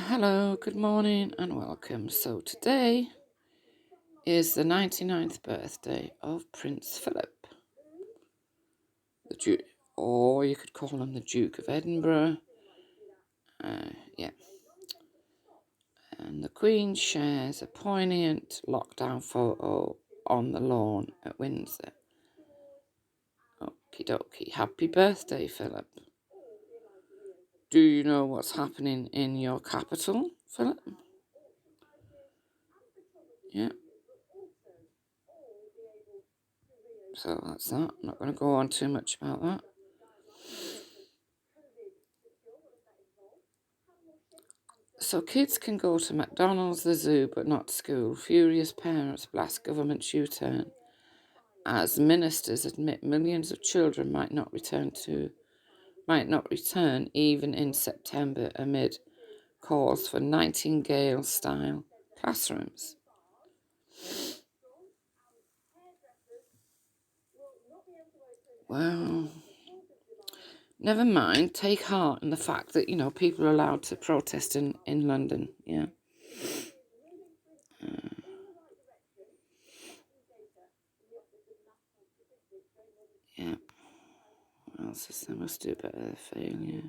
Hello, good morning and welcome. So today is the 99th birthday of Prince Philip, the Duke, or you could call him the Duke of Edinburgh. Yeah. And the Queen shares a poignant lockdown photo on the lawn at Windsor. Okie dokie. Happy birthday, Philip. Do you know what's happening in your capital, Philip? Yeah. So that's that. I'm not going to go on too much about that. So kids can go to McDonald's, the zoo, but not school. Furious parents blast government's U-turn as ministers admit millions of children might not return even in September amid calls for Nightingale-style classrooms. Well, never mind. Take heart in the fact that, people are allowed to protest in London, yeah. Yeah. What else is there? Must do better. Failure.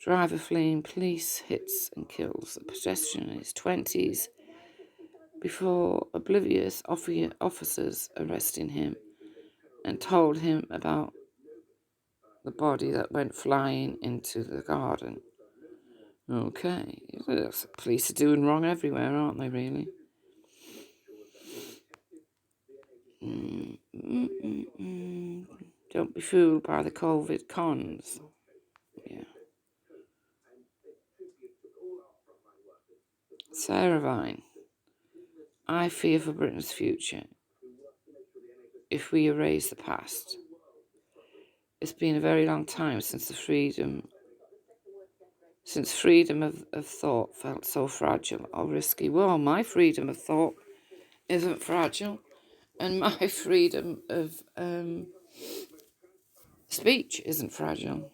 Driver fleeing police hits and kills a pedestrian in his 20s before oblivious officers arresting him and told him about the body that went flying into the garden. Okay, police are doing wrong everywhere, aren't they, really? Don't be fooled by the COVID cons. Yeah. Sarah Vine. I fear for Britain's future if we erase the past. It's been a very long time since freedom of thought felt so fragile or risky. Well, my freedom of thought isn't fragile, and my freedom of speech isn't fragile.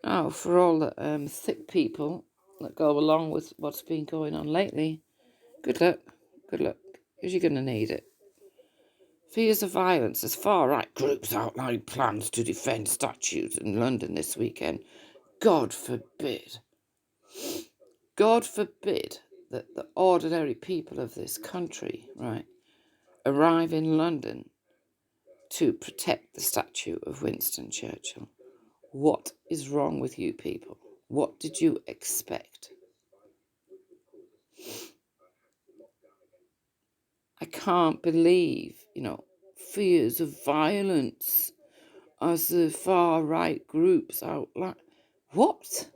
Oh, for all the thick people that go along with what's been going on lately, good luck, because you're going to need it. Fears of violence as far-right groups outline plans to defend statues in London this weekend. God forbid that the ordinary people of this country, right, arrive in London to protect the statue of Winston Churchill. What is wrong with you people? What did you expect? I can't believe, fears of violence as the far-right groups outline. What?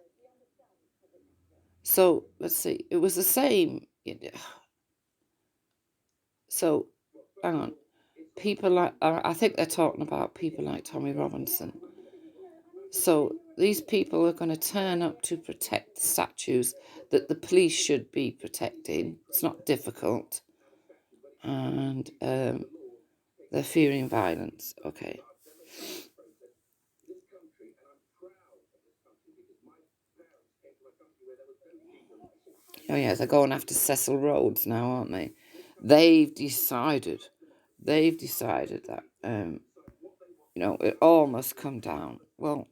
So, let's see. It was the same. So, hang on. People like, I think they're talking about people like Tommy Robinson. So, these people are going to turn up to protect the statues that the police should be protecting. It's not difficult. And they're fearing violence. Okay. Oh, yeah, they're going after Cecil Rhodes now, aren't they? They've decided that, it all must come down. Well,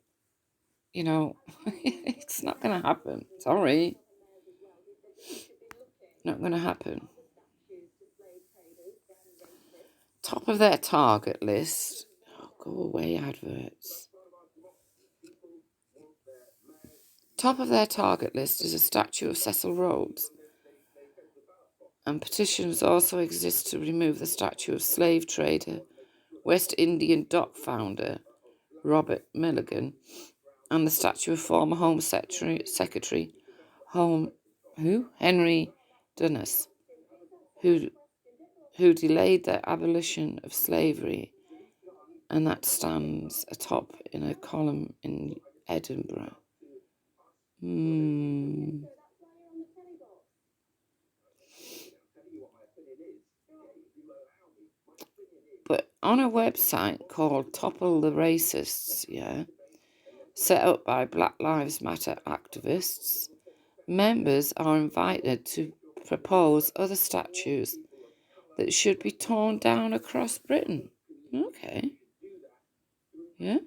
it's not going to happen. Sorry. Not going to happen. Top of their target list. Oh, go away, adverts. Top of their target list is a statue of Cecil Rhodes. And petitions also exist to remove the statue of slave trader, West Indian dock founder, Robert Milligan, and the statue of former Home Secretary Henry Dundas, who delayed the abolition of slavery, and that stands atop in a column in Edinburgh. But on a website called Topple the Racists, yeah, set up by Black Lives Matter activists, members are invited to propose other statues that should be torn down across Britain. Okay. Yeah.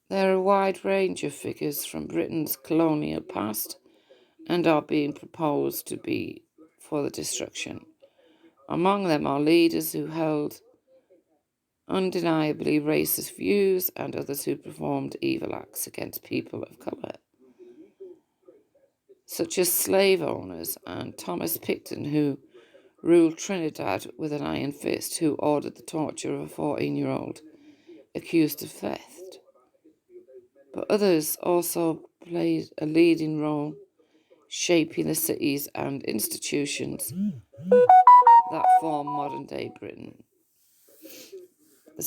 There are a wide range of figures from Britain's colonial past and are being proposed to be for the destruction. Among them are leaders who held undeniably racist views and others who performed evil acts against people of colour, such as slave owners and Thomas Picton, who ruled Trinidad with an iron fist, who ordered the torture of a 14-year-old accused of theft. But others also played a leading role shaping the cities and institutions that form modern-day Britain. The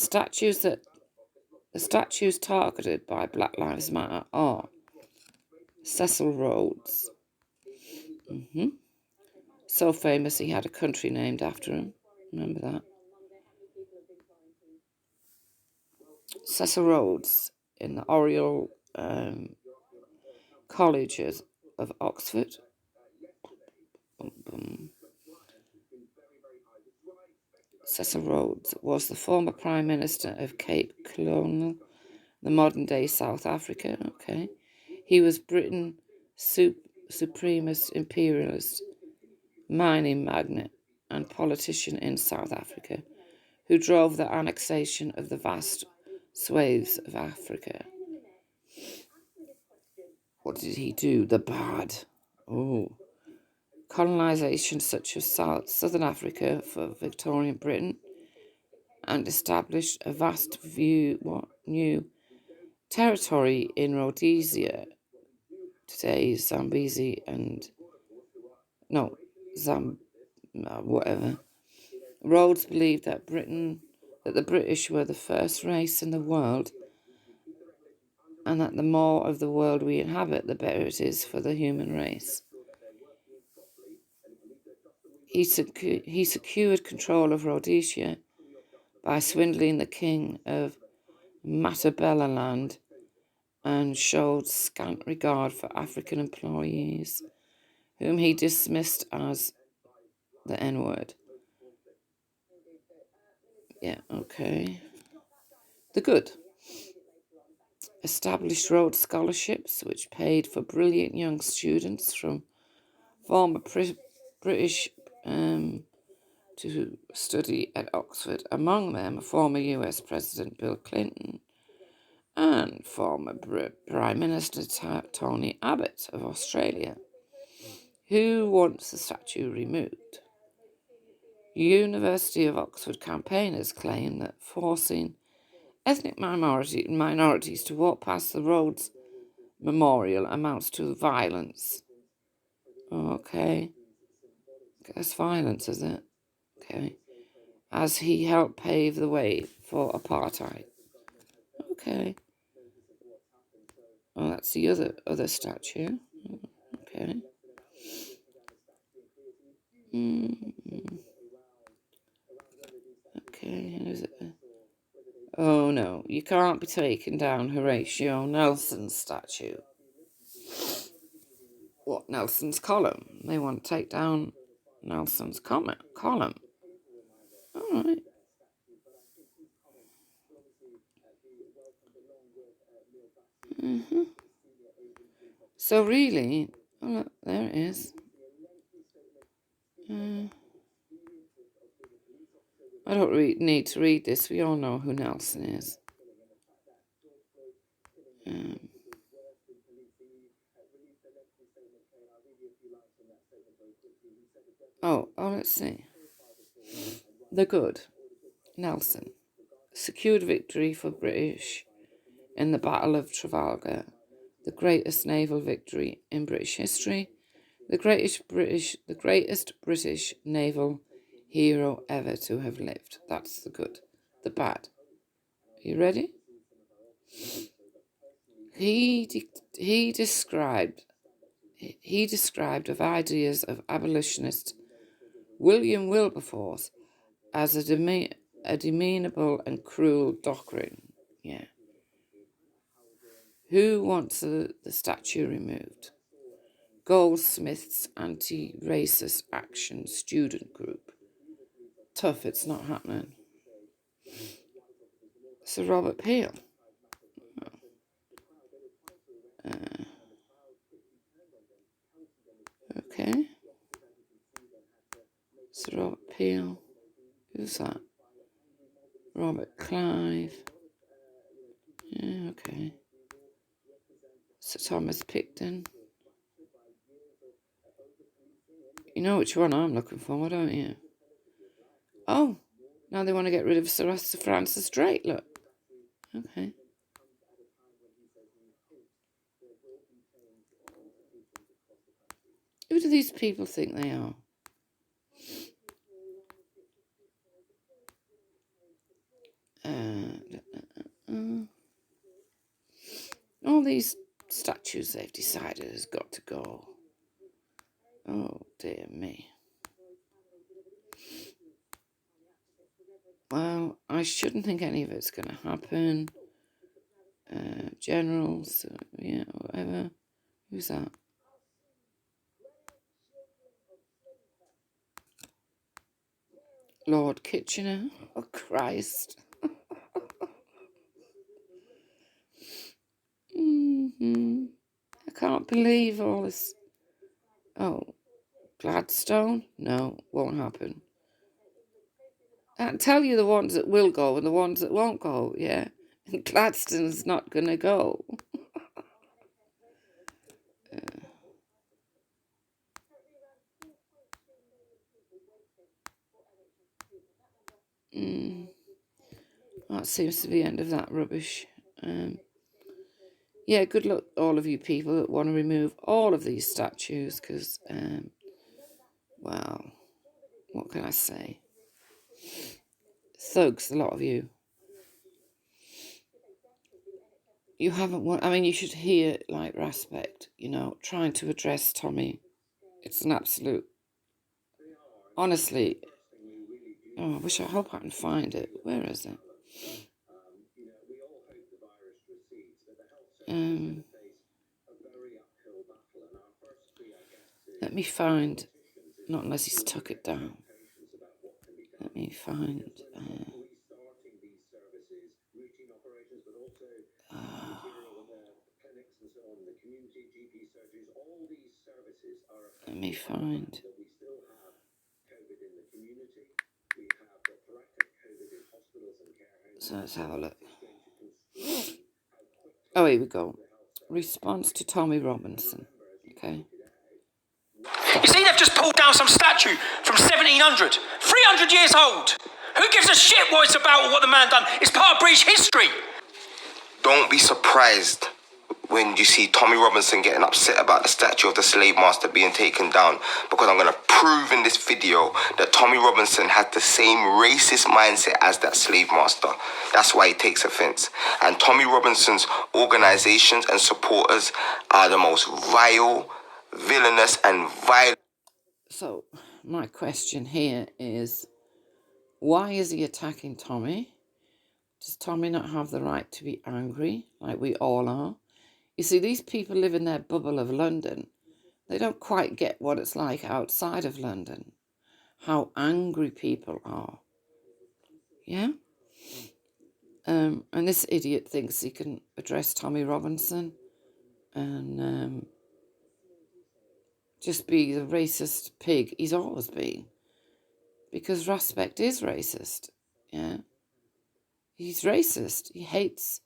statues targeted by Black Lives Matter are Cecil Rhodes, so famous he had a country named after him. Remember that? Cecil Rhodes in the Oriel Colleges of Oxford. Cecil Rhodes was the former Prime Minister of Cape Colony, the modern-day South Africa. Okay, he was Britain's supremacist imperialist, mining magnate, and politician in South Africa, who drove the annexation of the vast swathes of Africa. What did he do? The bad. Oh. Colonisation such as Southern Africa for Victorian Britain, and established a vast new territory in Rhodesia, today's Zambezi and whatever. Rhodes believed that the British were the first race in the world, and that the more of the world we inhabit, the better it is for the human race. He secured control of Rhodesia by swindling the king of Matabeleland and showed scant regard for African employees, whom he dismissed as the N-word. Yeah, okay. The good. Established Rhodes scholarships, which paid for brilliant young students from former British to study at Oxford, among them former US President Bill Clinton and former Prime Minister Tony Abbott of Australia, who wants the statue removed. University of Oxford campaigners claim that forcing ethnic minorities to walk past the Rhodes Memorial amounts to violence. Okay. That's violence, is it? Okay. As he helped pave the way for apartheid. Okay. Oh, that's the other statue. Okay. Okay, who's it? Oh no, you can't be taking down Horatio Nelson's statue. What, Nelson's column? They want to take down Nelson's column. All right. So really, oh look, there it is. I don't need to read this. We all know who Nelson is. Let's see. The good. Nelson secured victory for British in the Battle of Trafalgar, the greatest naval victory in British history, the greatest British naval hero ever to have lived. That's the good. The bad. Are you ready? He described of ideas of abolitionist William Wilberforce as a demeanable and cruel doctrine. Yeah. Who wants the statue removed? Goldsmiths Anti-Racist Action Student Group. Tough, it's not happening. Sir Robert Peel. Okay. Sir Robert Peel. Who's that? Robert Clive. Yeah, okay. Sir Thomas Picton. You know which one I'm looking for, don't you? Oh, now they want to get rid of Sir Francis Drake, look. Okay. Who do these people think they are? All these statues they've decided has got to go. Oh, dear me. Well, I shouldn't think any of it's going to happen. Generals, yeah, whatever. Who's that? Lord Kitchener. Oh, Christ. I can't believe all this. Oh, Gladstone? No, won't happen. I tell you the ones that will go and the ones that won't go, yeah? And Gladstone's not going to go. That seems to be the end of that rubbish. Yeah, good luck all of you people that want to remove all of these statues because, well, what can I say? Thugs, a lot of you. You haven't won. I mean, you should hear like Raspect, trying to address Tommy. It's an absolute. Honestly, I hope I can find it. Where is it? Let me find. Not unless he's tuck it down. Let me find. Let me find. So let's have a look. Oh, here we go. Response to Tommy Robinson. Okay. You see, they've just pulled down some statue from 1700, 300 years old. Who gives a shit what it's about or what the man done? It's part of British history. Don't be surprised when you see Tommy Robinson getting upset about the statue of the slave master being taken down, because I'm going to prove in this video that Tommy Robinson had the same racist mindset as that slave master. That's why he takes offense. And Tommy Robinson's organizations and supporters are the most vile, villainous and violent. So my question here is, why is he attacking Tommy? Does Tommy not have the right to be angry like we all are? You see, these people live in their bubble of London. They don't quite get what it's like outside of London, how angry people are. Yeah? And this idiot thinks he can address Tommy Robinson and just be the racist pig he's always been. Because Raspect is racist, yeah? He's racist. He hates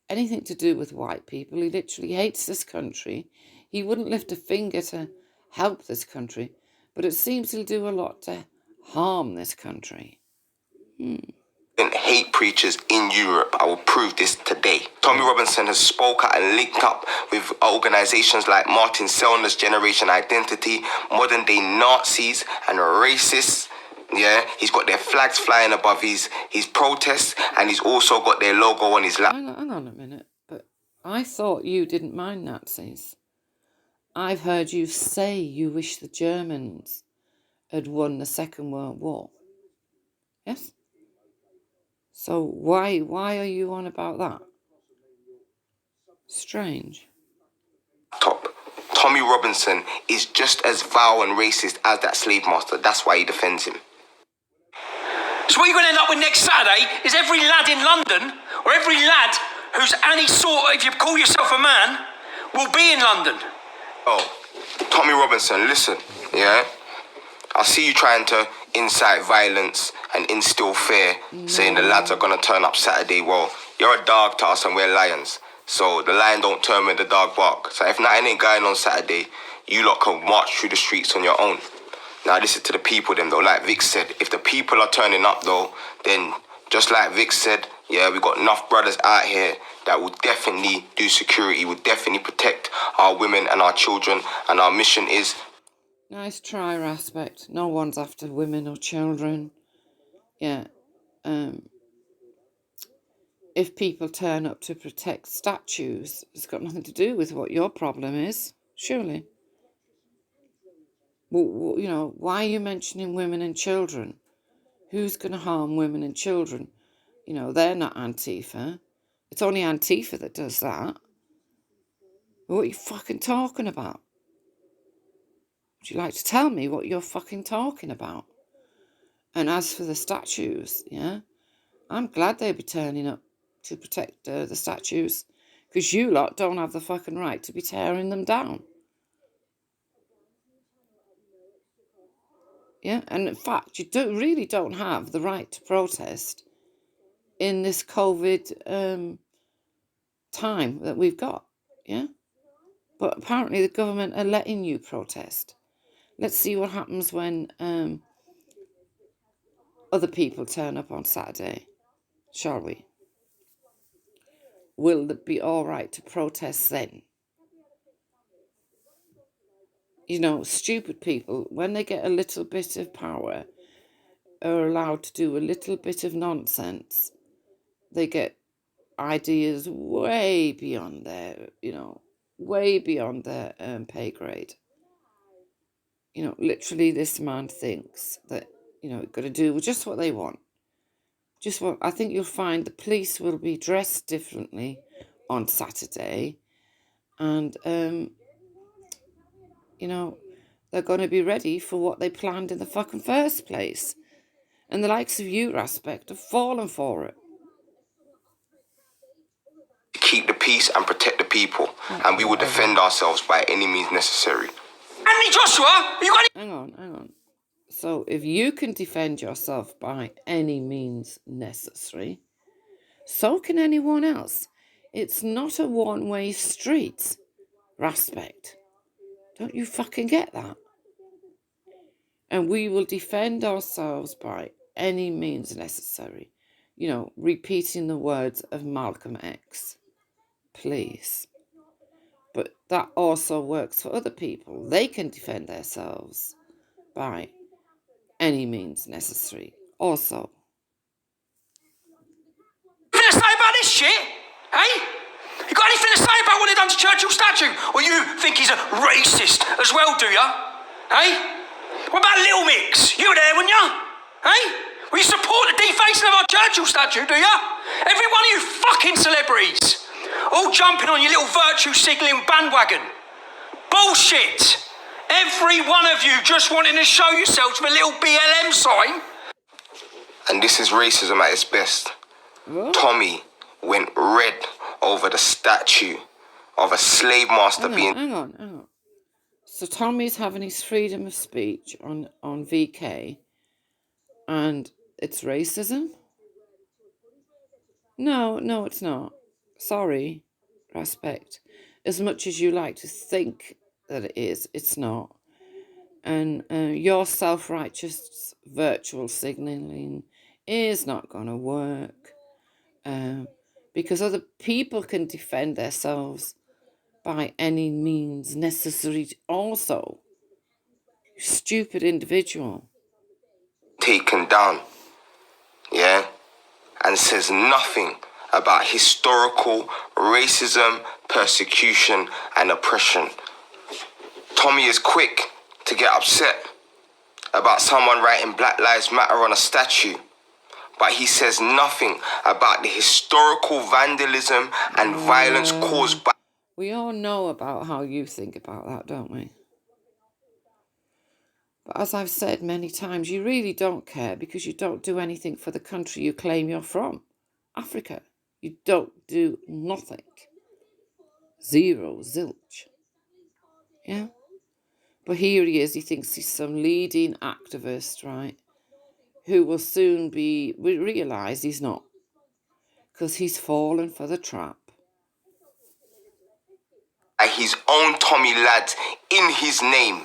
anything to do with white people. He literally hates this country. He wouldn't lift a finger to help this country, but it seems he'll do a lot to harm this country. Hate preachers in Europe. I will prove this today. Tommy Robinson has spoke out and linked up with organizations like Martin Sellner's Generation Identity, modern day Nazis and racists. Yeah, he's got their flags flying above his protests, and he's also got their logo on his lap. Hang on a minute, but I thought you didn't mind Nazis. I've heard you say you wish the Germans had won the Second World War. Yes? So why are you on about that? Strange. Tommy Robinson is just as vile and racist as that slave master. That's why he defends him. So what you're going to end up with next Saturday is every lad in London, or every lad who's any sort, if you call yourself a man, will be in London. Oh, Tommy Robinson, listen, yeah? I see you trying to incite violence and instill fear, saying the lads are going to turn up Saturday. Well, you're a dog to us and we're lions. So the lion don't turn when the dog bark. So if nothing ain't going on Saturday, you lot can march through the streets on your own. Now listen to the people then though. Like Vic said, if the people are turning up though, then just like Vic said, yeah, we got enough brothers out here that will definitely do security, will definitely protect our women and our children, and our mission is... Nice try, Raspect. No one's after women or children. Yeah. If people turn up to protect statues, it's got nothing to do with what your problem is, surely. Well, you know, why are you mentioning women and children? Who's going to harm women and children? You know, they're not Antifa. It's only Antifa that does that. What are you fucking talking about? Would you like to tell me what you're fucking talking about? And as for the statues, yeah, I'm glad they'll be turning up to protect the statues, because you lot don't have the fucking right to be tearing them down. Yeah, and in fact, you really don't have the right to protest in this COVID time that we've got, yeah? But apparently the government are letting you protest. Let's see what happens when other people turn up on Saturday, shall we? Will it be all right to protest then? You know, stupid people, when they get a little bit of power, are allowed to do a little bit of nonsense. They get ideas way beyond their, way beyond their pay grade. You know, literally this man thinks that, got to do just what they want. I think you'll find the police will be dressed differently on Saturday, and, they're going to be ready for what they planned in the fucking first place. And the likes of you, Raspect, have fallen for it. Keep the peace and protect the people, and we will defend ourselves by any means necessary. Anthony Joshua, you got Hang on. So if you can defend yourself by any means necessary, so can anyone else. It's not a one-way street, Raspect. Don't you fucking get that? And we will defend ourselves by any means necessary. You know, repeating the words of Malcolm X. Please. But that also works for other people. They can defend themselves by any means necessary. Also. anything to say about this shit? Hey? You got anything to say about what they done to Churchill's statue? Or you think he's a racist as well, do ya? Hey? What about Little Mix? You were there, weren't you? Hey? Will you support the defacing of our Churchill statue, do ya? Every one of you fucking celebrities. All jumping on your little virtue signalling bandwagon. Bullshit. Every one of you just wanting to show yourselves with a little BLM sign. And this is racism at its best. What? Tommy went red over the statue of a slave master Hang on. So Tommy's having his freedom of speech on VK, and it's racism? No, it's not. Sorry, Raspect. As much as you like to think that it is, it's not. And your self-righteous virtual signalling is not going to work. Because other people can defend themselves by any means necessary also. You stupid individual. taken down, yeah, and says nothing about historical racism, persecution, and oppression. Tommy is quick to get upset about someone writing Black Lives Matter on a statue, but he says nothing about the historical vandalism and violence caused by... We all know about how you think about that, don't we? But as I've said many times, you really don't care because you don't do anything for the country you claim you're from, Africa. You don't do nothing. Zero, zilch. Yeah? But here he is, he thinks he's some leading activist, right? Who will soon be, we realise he's not. Because he's fallen for the trap. His own Tommy lads in his name.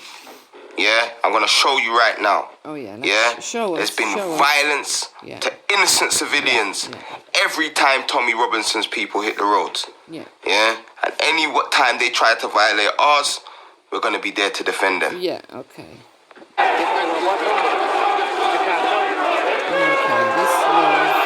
Yeah, I'm gonna show you right now. Oh yeah, show us. There's been violence to innocent civilians every time Tommy Robinson's people hit the roads. Yeah. Yeah, and any time they try to violate ours, we're gonna be there to defend them. Yeah. Okay. Okay. This was.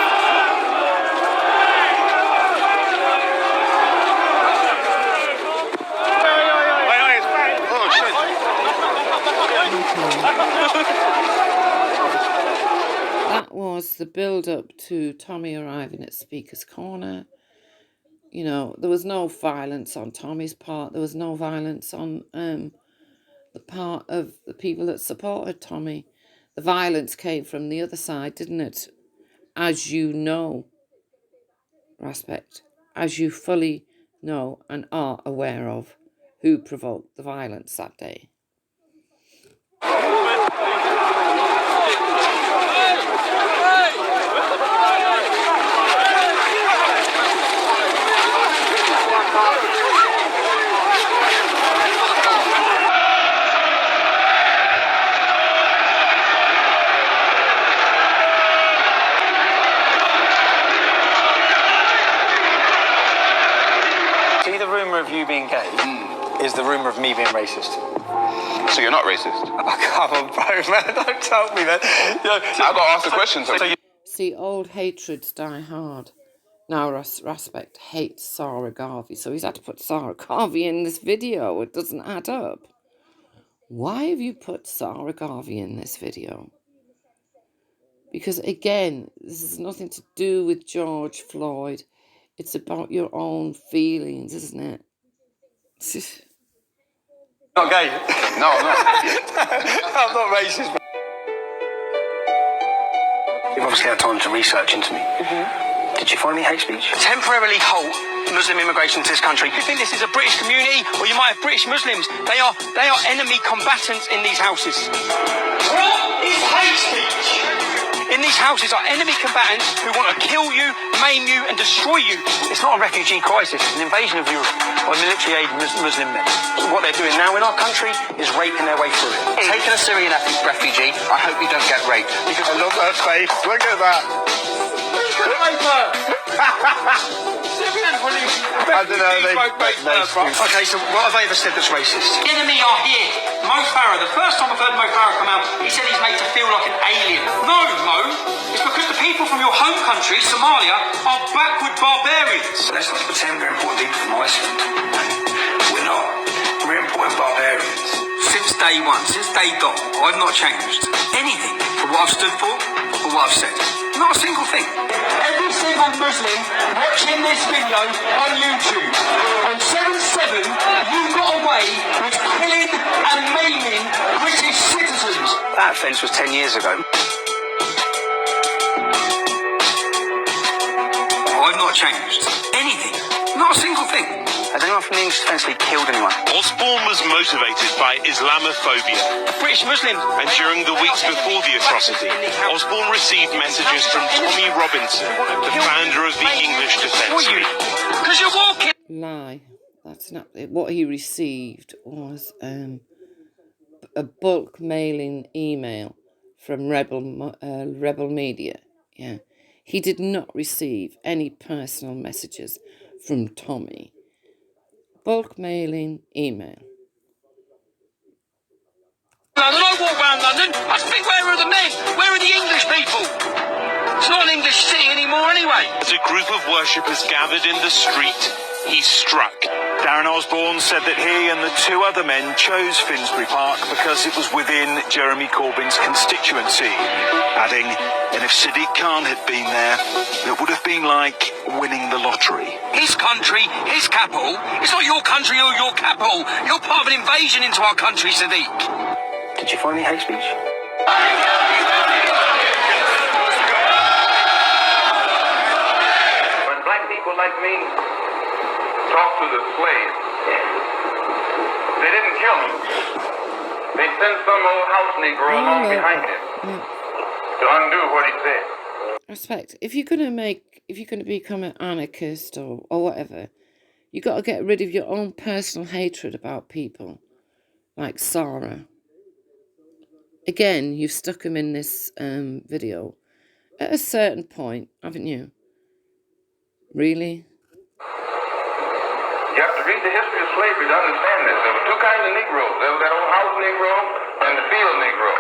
That was the build-up to Tommy arriving at Speaker's Corner. You know, there was no violence on Tommy's part. There was no violence on the part of the people that supported Tommy. The violence came from the other side, didn't it? As you know, Raspect, as you fully know and are aware of who provoked the violence that day. See, the rumour of you being gay is the rumour of me being racist. So you're not racist? Oh, come on, bro, man, don't tell me that. I got to ask the question. See, old hatreds die hard. Now Raspect hates Sarah Garvey, so he's had to put Sarah Garvey in this video. It doesn't add up. Why have you put Sarah Garvey in this video? Because again, this has nothing to do with George Floyd. It's about your own feelings, isn't it? Not gay. No, I'm not. I'm not racist. You've obviously had time to research into me. Did you find any hate speech? Temporarily halt Muslim immigration to this country. You think this is a British community, or you might have British Muslims? They are enemy combatants in these houses. What is hate speech? In these houses are enemy combatants who want to kill you, maim you, and destroy you. It's not a refugee crisis, it's an invasion of Europe by military-aid Muslim men. So what they're doing now in our country is raping their way through it. Taking a Syrian refugee, I hope you don't get raped. Because I love that face. Look at that. I don't know. Okay, so what have I ever said that's racist? Enemy are here. Mo Farah. The first time I've heard Mo Farah come out, he said he's made to feel like an alien. No, Mo. It's because the people from your home country, Somalia, are backward barbarians. Let's not pretend we're important people from Iceland. We're not. We're important barbarians. Since day one, since day dot, I've not changed anything for what I've stood for or what I've said. Not a single thing. Every single Muslim watching this video on YouTube, on 7/7, you got away with killing and maiming British citizens. That offence was 10 years ago. I've not changed anything. Not a single thing. Has anyone from the English Defence League killed anyone? Osborne was motivated by Islamophobia. British Muslims. And during the weeks before the atrocity, Osborne received messages from Tommy Robinson, the founder of the English Defence League. Because you're walking. Lie. That's not it. What he received was a bulk mailing email from Rebel Media. Yeah. He did not receive any personal messages from Tommy. Bulk mailing email. London, I walk around London, I think, where are the men? Where are the English people? It's not an English city anymore anyway. As a group of worshippers gathered in the street, he struck. Darren Osborne said that he and the two other men chose Finsbury Park because it was within Jeremy Corbyn's constituency, adding, and if Sadiq Khan had been there, it would have been like winning the lottery. His country, his capital. It's not your country or your capital. You're part of an invasion into our country, Sadiq. Did you find any hate speech? When black people like me talk to the slaves, they didn't kill me. They sent some old house Negro along behind him to undo what he said. Respect. If you're gonna become an anarchist or whatever, you got to get rid of your own personal hatred about people, like Sarah. Again, you've stuck him in this video at a certain point, haven't you? Really? You have to read the history of slavery to understand this. There were two kinds of Negroes. There was that old house Negro and the field Negro.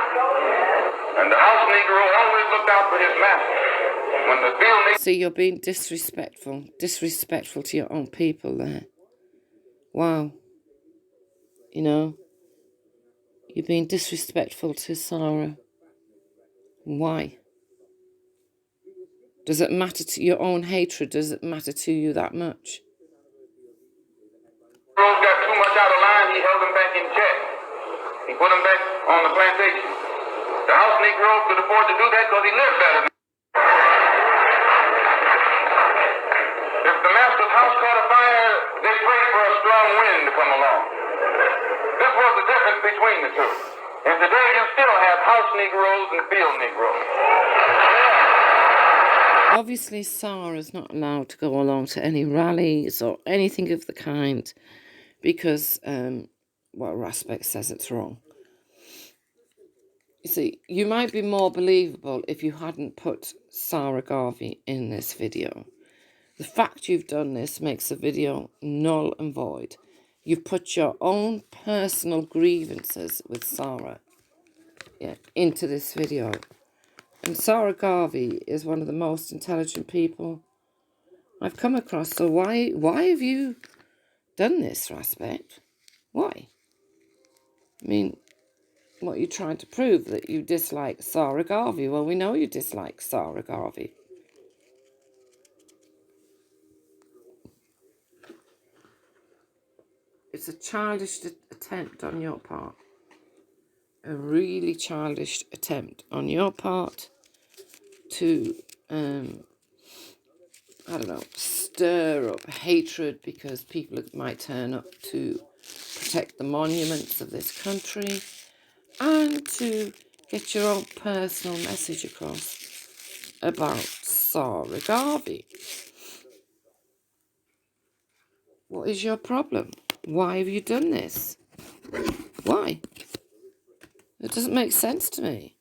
And the house Negro always looked out for his master. When the field Negro... See, you're being disrespectful to your own people there. Wow. You know, you're being disrespectful to Sarah. Why? Does it matter to your own hatred? Does it matter to you that much? Negroes got too much out of line, he held them back in check. He put them back on the plantation. The house Negro could afford to do that because he lived better. If the master's house caught a fire, they prayed for a strong wind to come along. This was the difference between the two. And today you still have house Negroes and field Negroes. Obviously, Sarah's not allowed to go along to any rallies or anything of the kind because, Raspect says it's wrong. You see, you might be more believable if you hadn't put Sarah Garvey in this video. The fact you've done this makes the video null and void. You've put your own personal grievances with Sarah into this video. And Sarah Garvey is one of the most intelligent people I've come across. So why have you done this, Raspect? Why? I mean, what are you trying to prove? That you dislike Sarah Garvey? Well, we know you dislike Sarah Garvey. It's a childish attempt on your part. A really childish attempt on your part to, stir up hatred because people might turn up to protect the monuments of this country and to get your own personal message across about Sarah Garvey. What is your problem? Why have you done this? Why? It doesn't make sense to me.